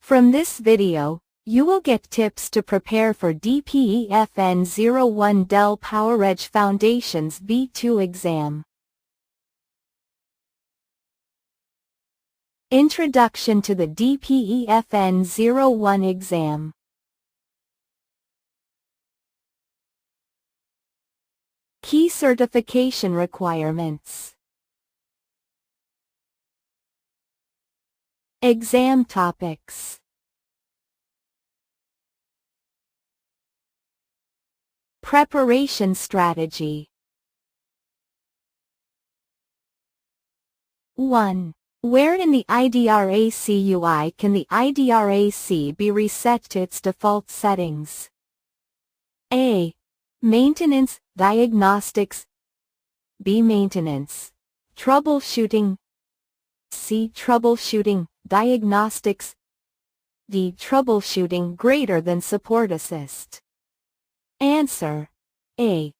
From this video, you will get tips to prepare for D-PE-FN-01 Dell PowerEdge Foundations V2 exam. Introduction to the D-PE-FN-01 exam. Key certification requirements. Exam topics. Preparation strategy. 1. Where in the iDRAC UI can the iDRAC be reset to its default settings? A. Maintenance, diagnostics. B. Maintenance, troubleshooting. C. Troubleshooting, diagnostics. D. Troubleshooting greater than support assist. Answer: A.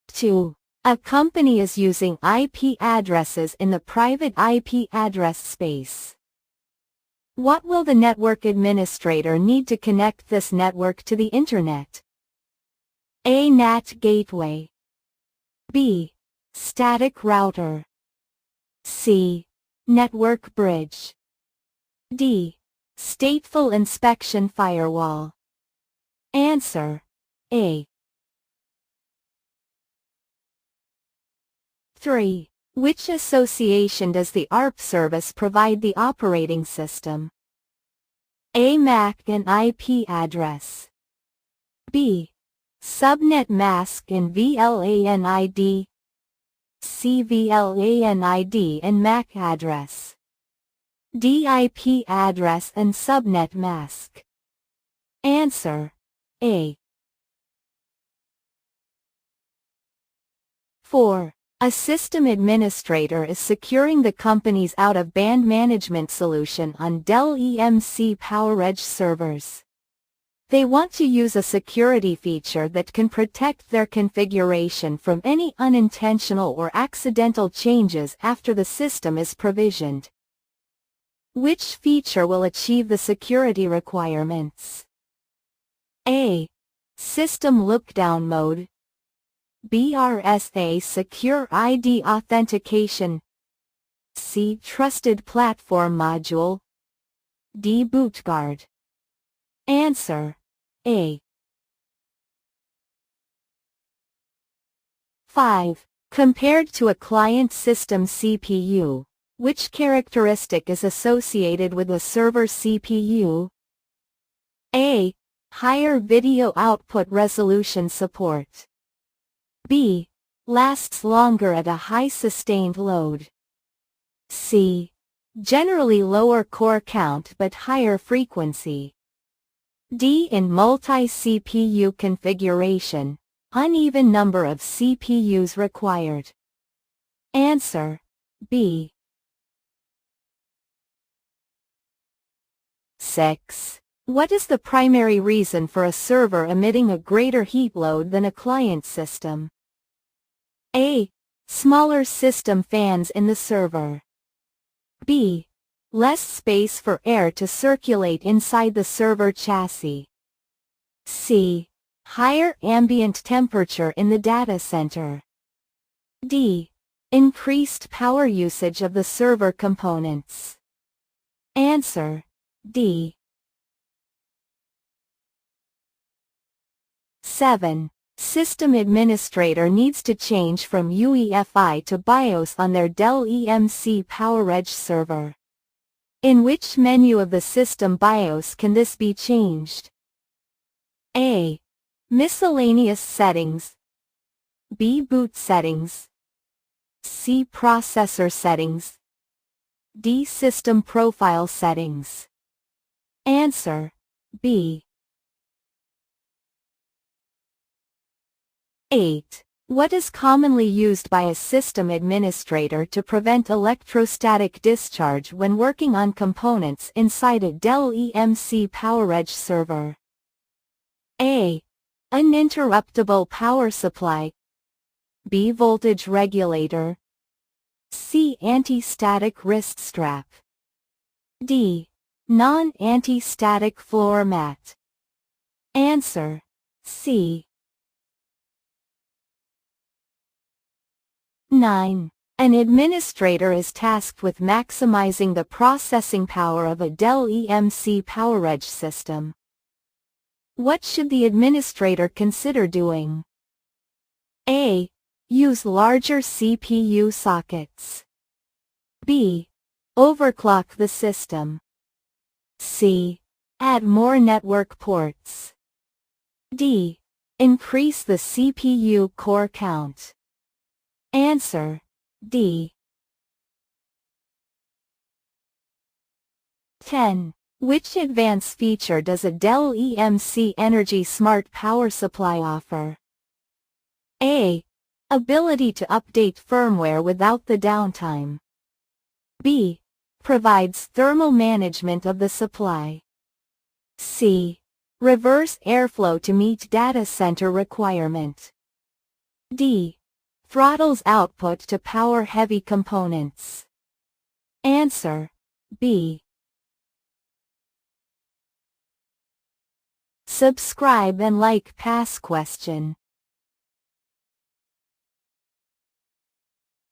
2. A company is using IP addresses in the private IP address space. What will the network administrator need to connect this network to the Internet? A. NAT gateway. B. Static router. C. Network bridge. D. Stateful inspection firewall. Answer: A. 3. Which association does the ARP service provide the operating system? A. MAC and IP address. B. Subnet mask and VLAN ID. C. VLAN ID and MAC address. D. IP address and subnet mask. Answer: A. 4. A system administrator is securing the company's out-of-band management solution on Dell EMC PowerEdge servers. They want to use a security feature that can protect their configuration from any unintentional or accidental changes after the system is provisioned. Which feature will achieve the security requirements? A. System lookdown mode. B. RSA Secure ID authentication. C. Trusted platform module. D. BootGuard. Answer: A. 5. Compared to a client system CPU, which characteristic is associated with a server CPU? A. Higher video output resolution support. B. Lasts longer at a high sustained load. C. Generally lower core count but higher frequency. D. In multi-CPU configuration, uneven number of CPUs required. Answer: B. 6. What is the primary reason for a server emitting a greater heat load than a client system? A. Smaller system fans in the server. B. Less space for air to circulate inside the server chassis. C. Higher ambient temperature in the data center. D. Increased power usage of the server components. Answer: D. 7. System administrator needs to change from UEFI to BIOS on their Dell EMC PowerEdge server. In which menu of the system BIOS can this be changed? A. Miscellaneous settings. B. Boot settings. C. Processor settings. D. System profile settings. Answer: B. 8. What is commonly used by a system administrator to prevent electrostatic discharge when working on components inside a Dell EMC PowerEdge server? A. Uninterruptible power supply. B. Voltage regulator. C. Anti-static wrist strap. D. Non-anti-static floor mat. Answer: C. 9. An administrator is tasked with maximizing the processing power of a Dell EMC PowerEdge system. What should the administrator consider doing? A. Use larger CPU sockets. B. Overclock the system. C. Add more network ports. D. Increase the CPU core count. Answer: D. 10. Which advanced feature does a Dell EMC Energy Smart Power Supply offer? A. Ability to update firmware without the downtime. B. Provides thermal management of the supply. C. Reverse airflow to meet data center requirement. D. Throttles output to power heavy components. Answer: B. Subscribe and like past question.